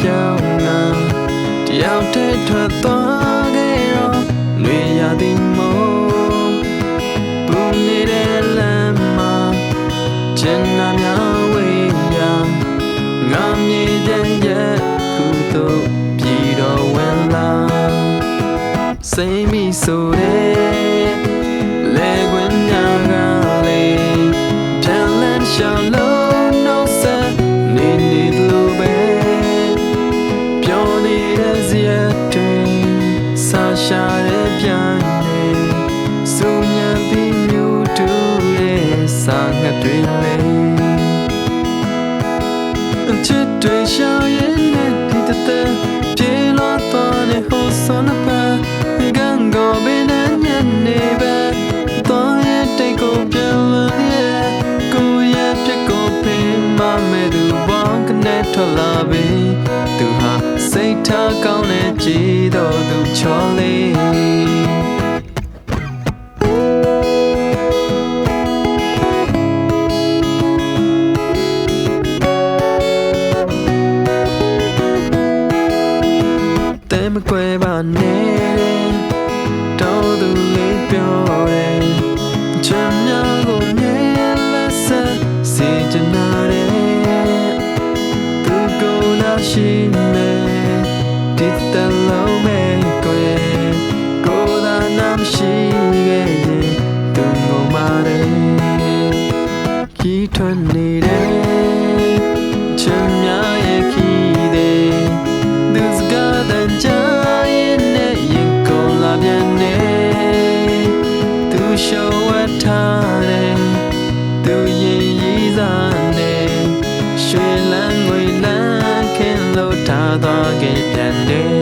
ပြောင်းငါတယောက်တည်းထွက်သွားခဲ့တော့လွေရသည်မို့ပူနေတဲ့လမ်းမှာကျင်နာများဝေးရာငါမြေတဲ့ရဲ့ခုတို့ပြည်တော်ဝင်လာစိတ်မိဆိုတဲ့လေခွင်ညာကလေးပြန်လန်းရှောင်းလို့နှုတ်ဆက်နေလို့ပဲပြောနေတဲ့ဇယတွေစာရှာတဲ့ပြန်နေစုညံပြီးမျိုးတူရဲ့စာငတ်တွေလေချစ်တွေရှောင်းရင်နဲ့ဒီတဲ့ပြေလို့တော့နေဟိုစွန်ပါကန်ကိုဘယ်နဲ့ညနေပဲတော့ရဲ့တိတ်ကိုပြန်လို့ရဲ့ကိုရဲ့ပြစ်ကိုပင်မမဲ့သူဘောင်းကနေထွက်လာပြီသူဟာစိတ်ထားကောင်းတဲ့ကြည်တော်သူချောလေးမကွယ်ပါနဲ့တော်သူလေးပြောတယ်ချမ်းများကိုမြဲလက်ဆက်စေချင်တယ်သူကိုလာရှိမယ်ဒီတလုံးမဲ့ကွယ်ကိုသာနာမရှိခဲ့ရင်သူငုံပါတယ်ခီးထွက်နေတယ်ချမ်းများရဲ့ခီးတယ်သူစကားတန်ကြသူရှောဝတ်ထားတယ်သူရင်ရည်စားတယ်ရွှေလန်းငွေလန်းခင်းလို့ထားသွားခဲ့ပြန်တယ်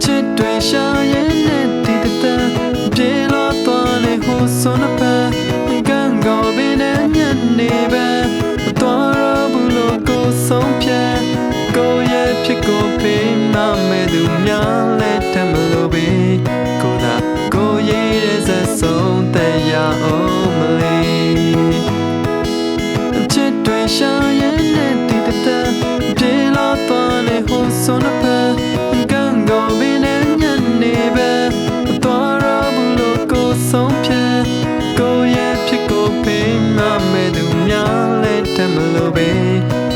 ချစ်တွေရှာရင်နဲ့ဒီတဲ့ပြေလို့သွားနေဟိုစွန်ပါကန်ကိုဘင်းနဲ့ညနေပဲသွားရဘူးလို့ကိုဆုံးဖြတ်ကိုရဲ့ဖြစ်ကိုပေးမမဲ့သူများလက်ထမလို့ပဲကိုသာကိုရေးတဲ့ဇက်ဆုံးတဲ့ရအောင်မလေးချစ်တွေရှာရင်နဲ့ဒီတဲ့ပြေလို့သွားနေဟိုစွန်ပါကန်ကိုဘင်းနဲ့ညနေပဲသွားရဘူးလို့ကိုဆုံးဖြတ်ကိုရဲ့ဖြစ်ကိုပေးမမဲ့သူများလက်ထမလို့ပဲ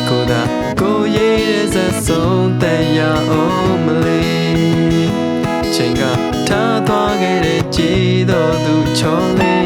ကိုသာကိုရေးတဲ့ဇက်ဆုံးတဲ့ရအောင်မလေးချိန်ကထားသွားခဲ့တဲ့ကြည်တော်သူချောလေး